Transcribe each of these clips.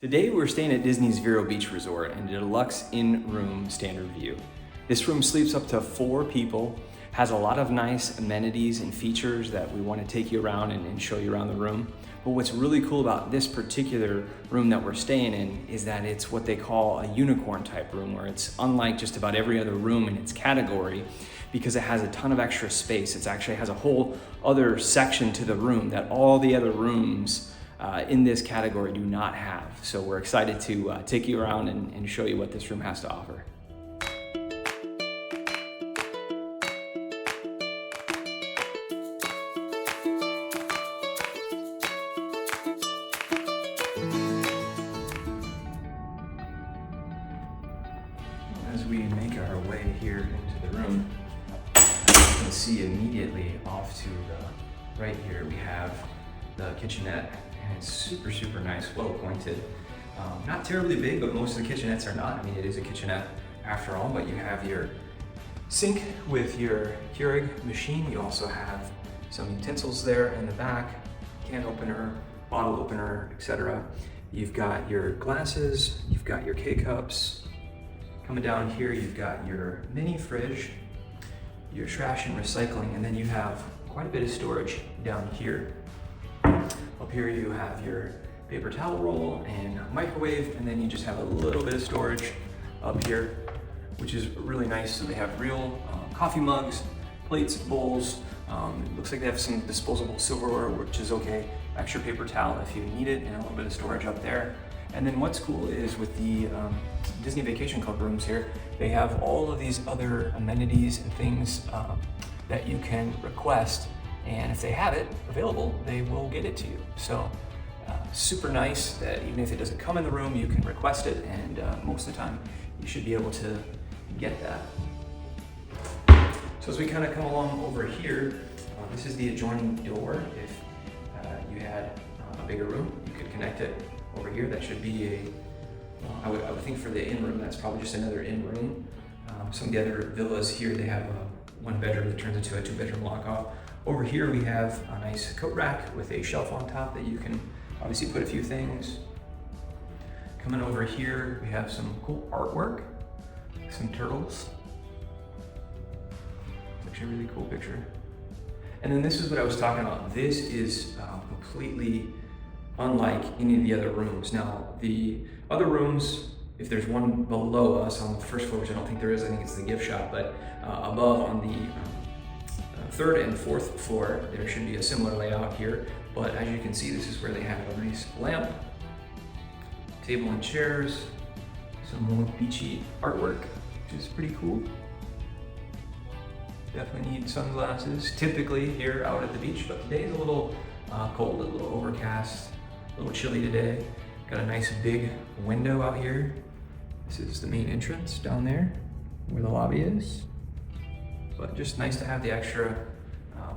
Today we're staying at Disney's Vero Beach Resort in the Deluxe Inn Room standard view. This room sleeps up to 4 people, has a lot of nice amenities and features that we want to take you around and show you around the room. But what's really cool about this particular room that we're staying in is that it's what they call a unicorn type room, where it's unlike just about every other room in its category because it has a ton of extra space. It actually has a whole other section to the room that all the other rooms in this category do not have. So we're excited to take you around and show you what this room has to offer. As we make our way here into the room, you can see immediately off to the right here we have the kitchenette. And it's super nice, well appointed. Not terribly big, but most of the kitchenettes are not. I mean, it is a kitchenette after all, but you have your sink with your Keurig machine. You also have some utensils there in the back, can opener, bottle opener, etc. You've got your glasses, you've got your K-cups. Coming down here, you've got your mini fridge, your trash and recycling, and then you have quite a bit of storage down here. Up here you have your paper towel roll and microwave, and then you just have a little bit of storage up here, which is really nice. So they have real coffee mugs, plates, bowls. It looks like they have some disposable silverware, which is okay. Extra paper towel if you need it, and a little bit of storage up there. And then what's cool is with the Disney Vacation Club rooms here, they have all of these other amenities and things that you can request. And if they have it available, they will get it to you. So super nice that even if it doesn't come in the room, you can request it, and most of the time you should be able to get that. So as we kind of come along over here, this is the adjoining door. If you had a bigger room, you could connect it over here. That should be I would think for the in room, that's probably just another in room. Some of the other villas here, they have a 1 bedroom that turns into a 2-bedroom lockoff. Over here we have a nice coat rack with a shelf on top that you can obviously put a few things. Coming over here, we have some cool artwork, some turtles. It's actually a really cool picture. And then this is what I was talking about. This is completely unlike any of the other rooms. Now, the other rooms, if there's one below us on the first floor, which I don't think there is, I think it's the gift shop, but above on the 3rd and 4th floor, there should be a similar layout here, but as you can see, this is where they have a nice lamp, table and chairs, some more beachy artwork, which is pretty cool. Definitely need sunglasses, typically here out at the beach, but today's a little cold, a little overcast, a little chilly today. Got a nice big window out here. This is the main entrance down there, where the lobby is. But just nice to have the extra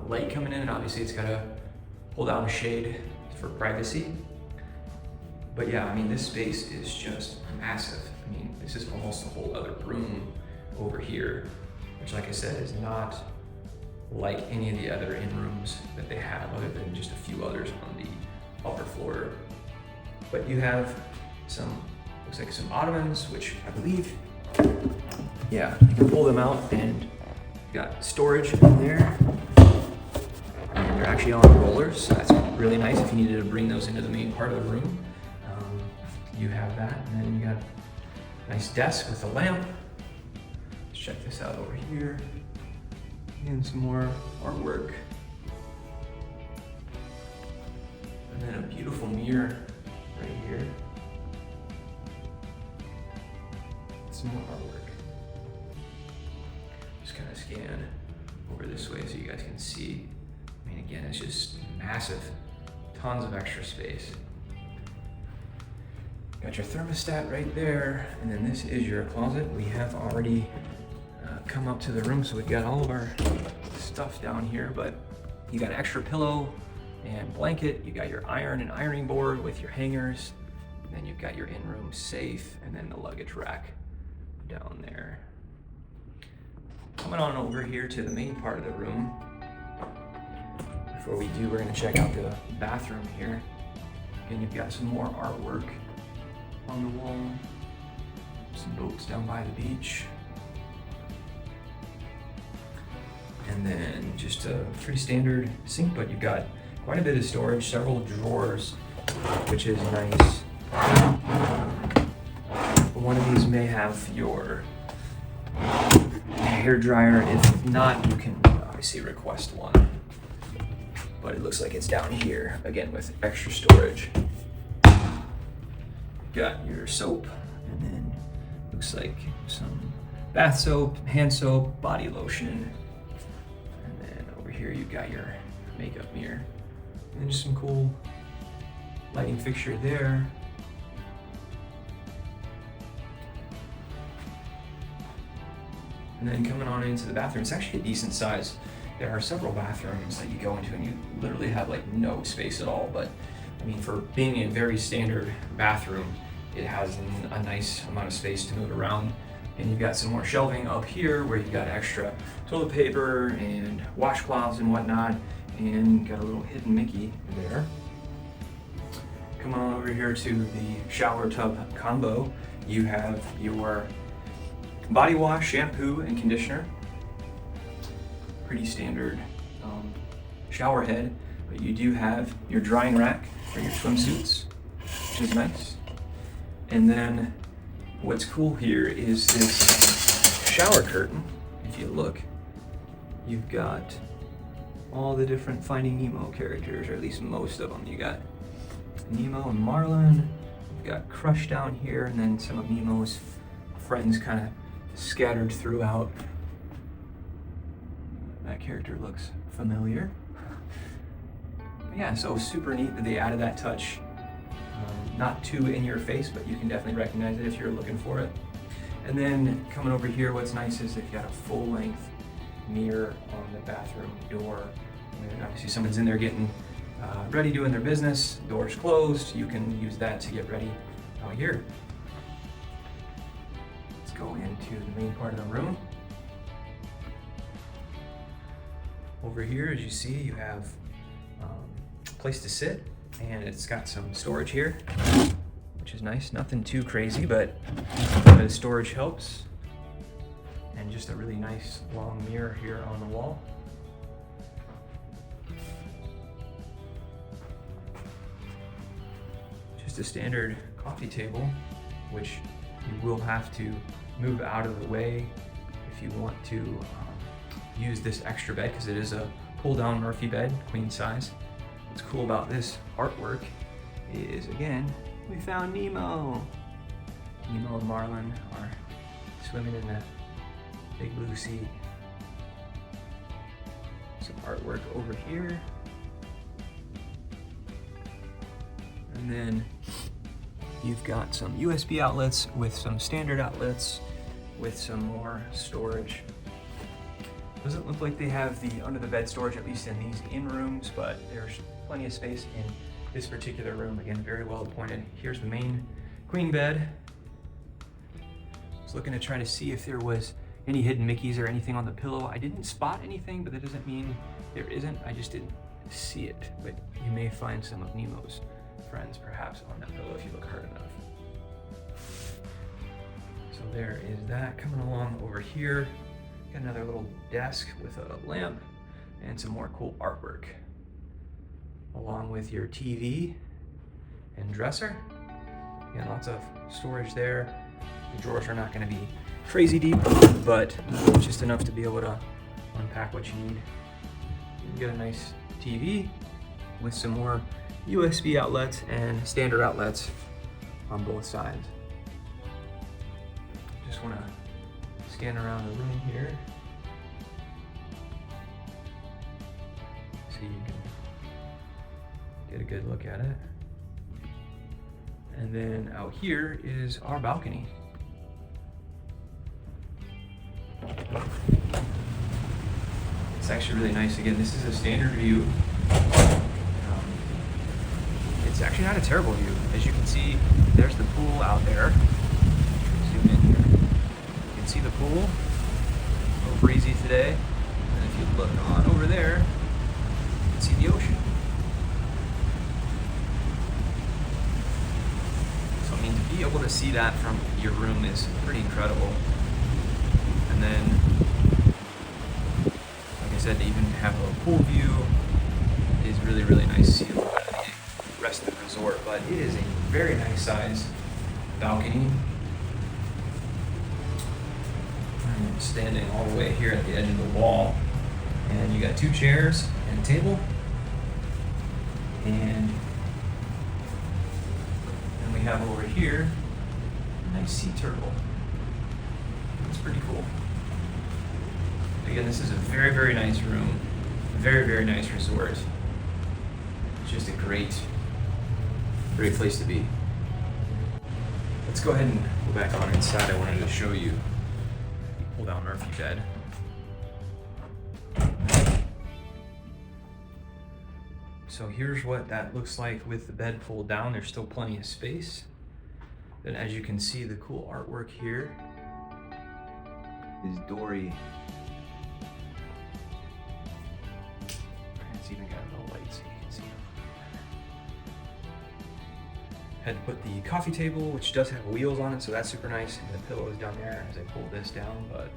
light coming in, and obviously it's got a pull down shade for privacy. But yeah, I mean, this space is just massive. I mean, this is almost a whole other room over here, which, like I said, is not like any of the other in rooms that they have, other than just a few others on the upper floor. But you have some, looks like some ottomans, which I believe, yeah, you can pull them out, and got storage in there, and they're actually on rollers, so that's really nice if you needed to bring those into the main part of the room. You have that, and then you got a nice desk with a lamp. Let's check this out over here, and some more artwork, and then a beautiful mirror right here. Some more artwork. Just kind of scan over this way so you guys can see. I mean, again, it's just massive, tons of extra space. Got your thermostat right there, and then this is your closet. We have already come up to the room, so we've got all of our stuff down here, but you got an extra pillow and blanket. You got your iron and ironing board with your hangers, and then you've got your in-room safe, and then the luggage rack down there. Coming on over here to the main part of the room. Before we do, we're gonna check out the bathroom here. Again, you've got some more artwork on the wall. Some boats down by the beach. And then just a pretty standard sink, but you've got quite a bit of storage, several drawers, which is nice. One of these may have your hair dryer. If not, you can obviously request one. But it looks like it's down here, again, with extra storage. Got your soap, and then looks like some bath soap, hand soap, body lotion. And then over here you've got your makeup mirror. And just some cool lighting fixture there. And then coming on into the bathroom, it's actually a decent size. There are several bathrooms that you go into and you literally have like no space at all. But I mean, for being a very standard bathroom, it has a nice amount of space to move around. And you've got some more shelving up here where you've got extra toilet paper and washcloths and whatnot. And got a little hidden Mickey there. Come on over here to the shower tub combo. You have your body wash, shampoo, and conditioner. Pretty standard shower head, but you do have your drying rack for your swimsuits, which is nice. And then what's cool here is this shower curtain. If you look, you've got all the different Finding Nemo characters, or at least most of them. You got Nemo and Marlin, you've got Crush down here, and then some of Nemo's friends kind of scattered throughout. That character looks familiar. But yeah, so super neat that they added that touch. Not too in your face, but you can definitely recognize it if you're looking for it. And then coming over here, what's nice is they've got a full-length mirror on the bathroom door. And obviously someone's in there getting ready, doing their business, door's closed, you can use that to get ready out here. Let's go into the main part of the room. Over here, as you see, you have a place to sit, and it's got some storage here, which is nice. Nothing too crazy, but a bit of storage helps. And just a really nice long mirror here on the wall. Just a standard coffee table, which you will have to move out of the way if you want to use this extra bed, because it is a pull-down Murphy bed, queen size. What's cool about this artwork is, again, we found Nemo. Nemo and Marlin are swimming in the big blue sea. Some artwork over here. And then you've got some USB outlets with some standard outlets with some more storage. Doesn't look like they have the under the bed storage, at least in these in rooms, but there's plenty of space in this particular room. Again, very well appointed. Here's the main queen bed. I was looking to try to see if there was any hidden Mickeys or anything on the pillow. I didn't spot anything, but that doesn't mean there isn't. I just didn't see it. But you may find some of Nemo's friends perhaps on that pillow if you look hard enough. So there is that. Coming along over here, got another little desk with a lamp and some more cool artwork, along with your TV and dresser. Again, lots of storage there. The drawers are not going to be crazy deep, but just enough to be able to unpack what you need. You can get a nice TV with some more USB outlets and standard outlets on both sides. Just want to scan around the room here so you can get a good look at it. And then out here is our balcony. It's actually really nice. Again, this is a standard view. It's actually not a terrible view. As you can see, there's the pool out there. Zoom in here. You can see the pool. A little breezy today. And if you look on over there, you can see the ocean. So it means if be able to see that from your room is pretty incredible. And then, like I said, to even have a pool view is really, really nice to see a little bit of the rest of the resort. But it is a very nice size balcony. I'm standing all the way here at the edge of the wall. And you got 2 chairs and a table. And then we have over here a nice sea turtle. It's pretty cool. Again, this is a very, very nice room. Very, very nice resort. It's just a great place to be. Let's go ahead and go back on inside. I wanted to show you the pull-down Murphy bed. So here's what that looks like with the bed pulled down. There's still plenty of space. Then as you can see, the cool artwork here is Dory. It's even got a little light so you can see it. Had to put the coffee table, which does have wheels on it, so that's super nice. And the pillow is down there as I pull this down, but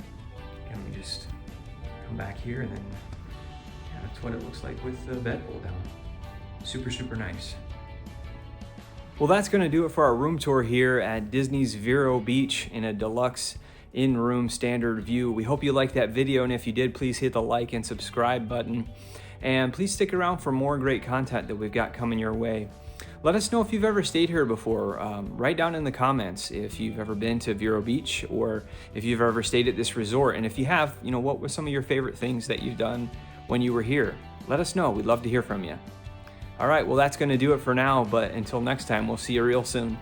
can we just come back here and then that's what it looks like with the bed pulled down. Super, super nice. Well, that's going to do it for our room tour here at Disney's Vero Beach in a Deluxe Inn Room standard view. We hope you liked that video, and if you did, please hit the like and subscribe button. And please stick around for more great content that we've got coming your way. Let us know if you've ever stayed here before. Write down in the comments if you've ever been to Vero Beach or if you've ever stayed at this resort. And if you have, what were some of your favorite things that you've done when you were here? Let us know. We'd love to hear from you. All right, well, that's going to do it for now, but until next time, we'll see you real soon.